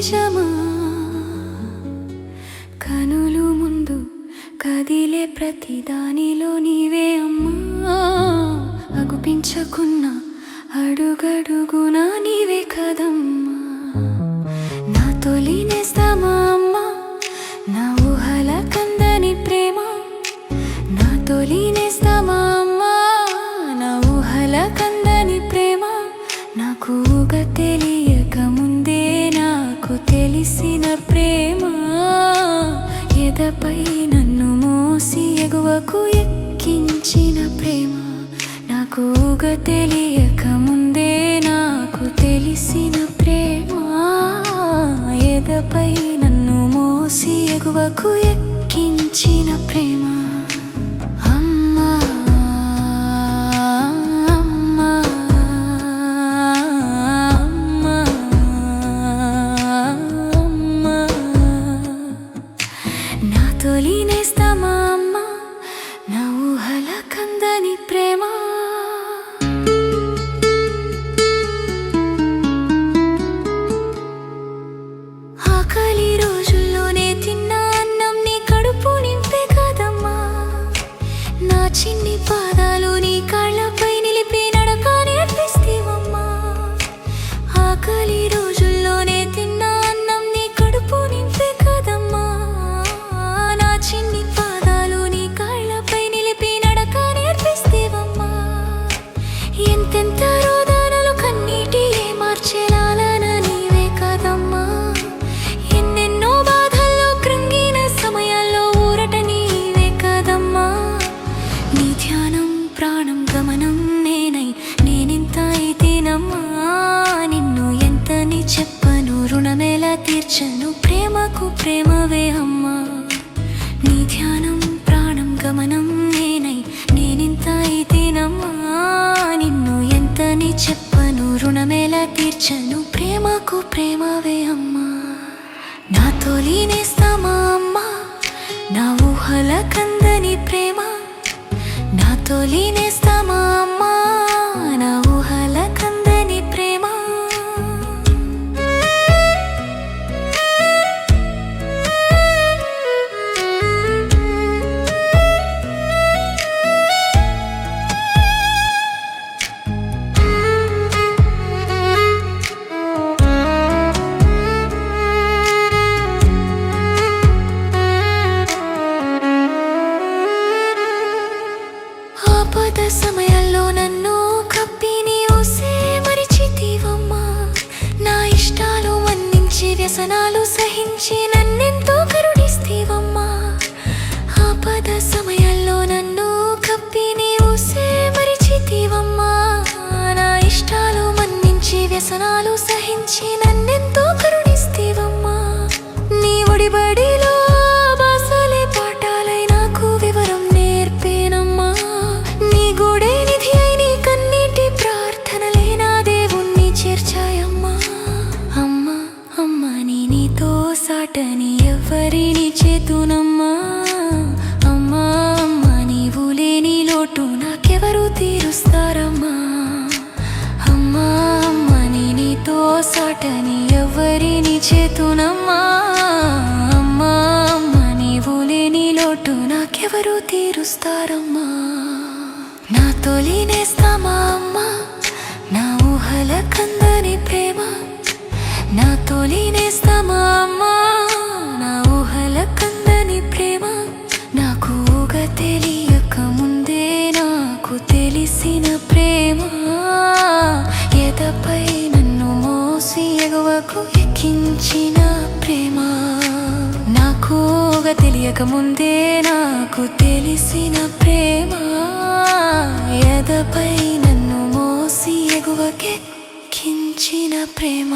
నిజమా కనులు ముందు కదిలే ప్రతి దానిలో నీవే అమ్మా అగుపించకున్నా అడుగడుగునా నీవే కదమ్మా నా తొలి నేస్తమా అమ్మా నా ఊహల కందని ప్రేమ నా తొలి నేస్తమా అమ్మా నా ఊహల కందని ప్రేమ నాకు తెలియక ముందే నాకు తెలిసిన ప్రేమ ఎదపై నన్ను మోసి ఎగువకు ఎక్కించిన ప్రేమ నాకు తెలియక ముందే నాకు తెలిసిన ప్రేమ ఎదపై నన్ను మోసి ఎగువకు ఎక్కించిన ప్రేమ తొలి నేస్తమా అమ్మా నా ఊహల కందని ప్రేమ ఆకలి రోజుల్లోనే తిన్న అన్నం నీ కడుపు నింపే కదమ్మా నా చిన్ని పాదాలు నీ కాళ్ళపై నిలిపి నడక నేర్పిస్తేవమ్మా ఆకలి రోజుల్లోనే తిన్న అన్నం నీ కడుపు నింపే కదమ్మా చిన్ని పాదాలు నీ కాళ్ళపై నిలిపి నడక నేర్పిస్తేవమ్మా ఎంతెంత రోదనలు కన్నీటి మార్చేలాలన నీవే కదమ్మా ఎన్నెన్నో బాధల్లో కృంగిన సమయాల్లో ఊరట నీవే కదమ్మా నీ ధ్యానం ప్రాణం గమనం నేనై నేనింత అయితేనమ్మా నిన్ను ఎంతని చెప్పను రుణమేలా తీర్చను ప్రేమకు ప్రేమవే అమ్మా నీ ధ్యానం ప్రాణం గమనం నేనై నేనింత అయితేనమ్మా నిన్ను ఎంతని చెప్పను రుణమేలా తీర్చను ప్రేమకు ప్రేమవే అమ్మా నా తొలి నేస్తమా అమ్మా నా ఊహల కందని ప్రేమ నా తొలి నేస్తమా అమ్మా నా ఊహల కందని ప్రేమ ఆపద సమయాల్లో నన్ను కప్పి నీవు మరిచితివమ్మా నా ఇష్టాలు మన్నించి వ్యసనాలు సహించి నన్నెంతో కరుణిస్తేవమ్మా ఆపద సమయాల్లో నన్ను కప్పి నీవు మరిచితివమ్మా నా ఇష్టాలు మన్నించి వ్యసనాలు సహించి నన్నెంతో కరుణిస్తేవమ్మా నీ ఒడిబడిలో బాసలే పాఠాలై నాకు వివరం నేర్పేనమ్మా నీ గుడే నిధి అయి నీ కన్నీటి ప్రార్థనలే నా దేవుణ్ణి చేర్చాయమ్మా అమ్మా అమ్మా నీతో సాటని ఎవరిని చేతునమ్మా అమ్మా అమ్మా నీవు లేని లోటు నాకెవరు తీరుస్తారమ్మా అమ్మా అమ్మా నీతో సాటని ఎవరిని చేతునమ్మా అమ్మా అమ్మా నీవు లేని లోటు నాకెవరు తీరుస్తారమ్మా నా తొలి నేస్తమా అమ్మా నా ఊహల కందని ప్రేమ నా తొలి నేస్తమా అమ్మా నా ఊహల కందని ప్రేమ నాకు తెలియక ముందే నాకు తెలిసిన ప్రేమ ఎదపై నన్ను మోసి ఎగువకు ఎక్కించిన ప్రేమ నాకు తెలియక ముందే నాకు తెలిసిన ప్రేమ ఎదపై నన్ను మోసి ఎగువకెక్కించిన ప్రేమ